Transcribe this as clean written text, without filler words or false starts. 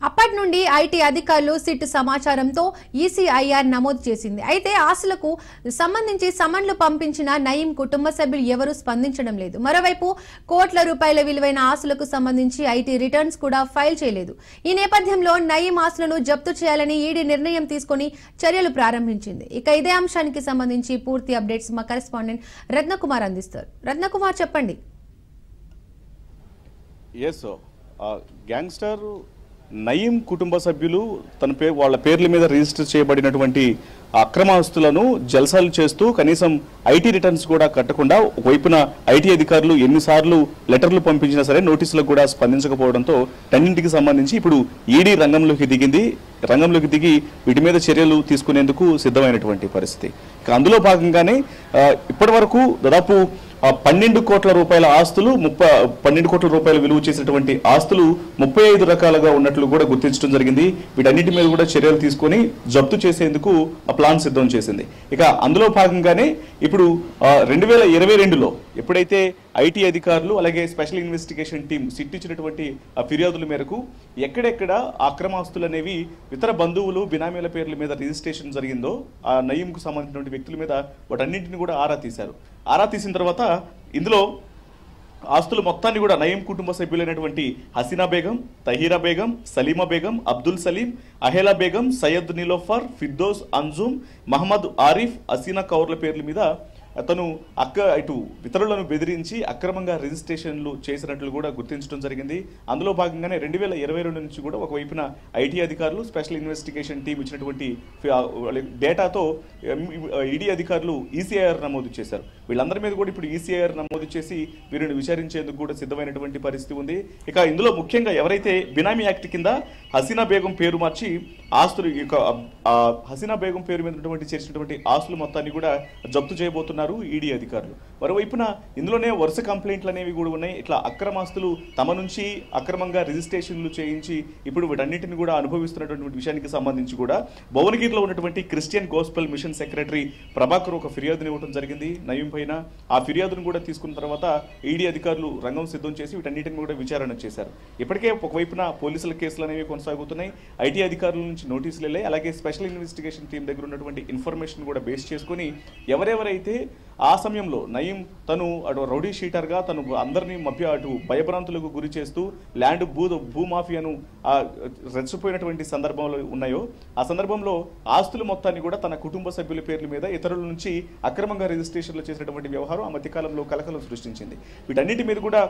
అప్పటి నుండి ఐటీ అధికారులు సిట్ సమాచారంతో ఈసీఐఆర్ నమోదు చేసింది. అయితే ఆస్తులకు సంబంధించి సమన్లు పంపించిన నయీం కుటుంబ సభ్యులు ఎవరూ స్పందించడం లేదు. మరోవైపు కోట్ల రూపాయల విలువైన ఆస్తులకు సంబంధించి ఐటీ రిటర్న్స్ కూడా ఫైల్ చేయలేదు. ఈ నేపథ్యంలో నయీం ఆస్తులను జప్తు చేయాలని ఈడీ నిర్ణయం తీసుకుని చర్యలు ప్రారంభించింది. ఇక ఇదే అంశానికి సంబంధించి పూర్తి అప్డేట్స్ మా కరెస్పాండెంట్ రత్నకుమార్ అందిస్తారు. రత్నకుమార్, చెప్పండి. గ్యాంగ్స్టర్ నయీం కుటుంబ సభ్యులు వాళ్ళ పేర్ల మీద రిజిస్టర్ చేయబడినటువంటి అక్రమాస్తులను జల్సాలు చేస్తూ కనీసం ఐటీ రిటర్న్స్ కూడా కట్టకుండా ఒకవైపున ఐటీ అధికారులు ఎన్నిసార్లు లెటర్లు పంపించినా సరే నోటీసులకు కూడా స్పందించకపోవడంతో రెండింటికి సంబంధించి ఇప్పుడు ఈడీ రంగంలోకి దిగి వీటి మీద చర్యలు తీసుకునేందుకు సిద్ధమైనటువంటి పరిస్థితి. ఇక అందులో భాగంగానే ఇప్పటి వరకు దాదాపు 12 కోట్ల రూపాయల ఆస్తులు 12 కోట్ల రూపాయలు విలువ చేసినటువంటి ఆస్తులు 35 రకాలుగా ఉన్నట్లు కూడా గుర్తించడం జరిగింది. వీటన్నిటి మీద కూడా చర్యలు తీసుకొని జప్తు చేసేందుకు ప్లాన్ సిద్ధం చేసింది. ఇక అందులో భాగంగానే ఇప్పుడు 2022లో ఎప్పుడైతే ఐటీ అధికారులు అలాగే స్పెషల్ ఇన్వెస్టిగేషన్ టీం సిట్ ఇచ్చినటువంటి ఫిర్యాదుల మేరకు ఎక్కడెక్కడ అక్రమాస్తులు అనేవి ఇతర బంధువులు బినామీల పేర్ల మీద రిజిస్ట్రేషన్ జరిగిందో ఆ నయీంకు సంబంధించినటువంటి వ్యక్తుల మీద వాటన్నింటిని కూడా ఆరా తీశారు. ఆరా తీసిన తర్వాత ఇందులో ఆస్తులు మొత్తాన్ని కూడా నయీం కుటుంబ సభ్యులైనటువంటి హసీనా బేగం, తహీరా బేగం, సలీమా బేగం, అబ్దుల్ సలీం, అహేలా బేగం, సయ్యద్ నిలోఫర్, ఫిర్దోస్ అంజుమ్, మహమ్మద్ ఆరిఫ్, హసీనా కౌర్ల పేర్ల మీద అతను ఇటు ఇతరులను బెదిరించి అక్రమంగా రిజిస్ట్రేషన్లు చేసినట్లు కూడా గుర్తించడం జరిగింది. అందులో భాగంగానే 2022 నుంచి కూడా ఒకవైపున ఐటీ అధికారులు స్పెషల్ ఇన్వెస్టిగేషన్ టీం ఇచ్చినటువంటి డేటాతో ఈడీ అధికారులు ఈసీఐఆర్ నమోదు చేశారు. వీళ్ళందరి మీద కూడా ఇప్పుడు ఈసీఐఆర్ నమోదు చేసి వీరిని విచారించేందుకు కూడా సిద్ధమైనటువంటి పరిస్థితి ఉంది. ఇక ఇందులో ముఖ్యంగా ఎవరైతే బినామీ యాక్ట్ కింద హసీనా బేగం పేరు మార్చి ఆస్తులు హసీనా బేగం పేరు మీద చేసినటువంటి ఆస్తులు మొత్తాన్ని కూడా జప్తు చేయబోతున్నారు ఈడీ అధికారులు. మరోవైపున ఇందులోనే వరుస కంప్లైంట్లు అనేవి కూడా ఉన్నాయి. ఇట్లా అక్రమాస్తులు తమ నుంచి అక్రమంగా రిజిస్ట్రేషన్లు చేయించి ఇప్పుడు వీటన్నిటిని కూడా అనుభవిస్తున్నటువంటి విషయానికి సంబంధించి కూడా భువనగిరిలో ఉన్నటువంటి Christian gospel mission secretary Prabhakar ఒక ఫిర్యాదుని ఇవ్వడం జరిగింది నయీం పైన. ఆ ఫిర్యాదును కూడా తీసుకున్న తర్వాత ఈడీ అధికారులు రంగం సిద్ధం చేసి వీటన్నిటిని కూడా విచారణ చేశారు. ఇప్పటికే ఒకవైపున పోలీసుల కేసులు అనేవి కొనసాగుతున్నాయి. ఐటీ అధికారుల నుంచి నోటీసులు వెళ్ళాయి. అలాగే స్పెషల్ ఇన్వెస్టిగేషన్ టీం దగ్గర ఉన్నటువంటి ఇన్ఫర్మేషన్ కూడా బేస్ చేసుకుని ఎవరెవరైతే ఆ సమయంలో నయీం తను అటు రౌడీ షీటర్గా తను అందరినీ అటు భయభ్రాంతులకు గురి చేస్తూ ల్యాండ్ భూమాఫియాను రెచ్చిపోయినటువంటి సందర్భంలో ఉన్నాయో ఆ సందర్భంలో ఆస్తుల మొత్తాన్ని కూడా తన కుటుంబ సభ్యుల పేర్ల మీద ఇతరుల నుంచి అక్రమంగా రిజిస్ట్రేషన్లు చేసినటువంటి వ్యవహారం ఆ మధ్యకాలంలో కలకలం సృష్టించింది. వీటన్నిటి మీద కూడా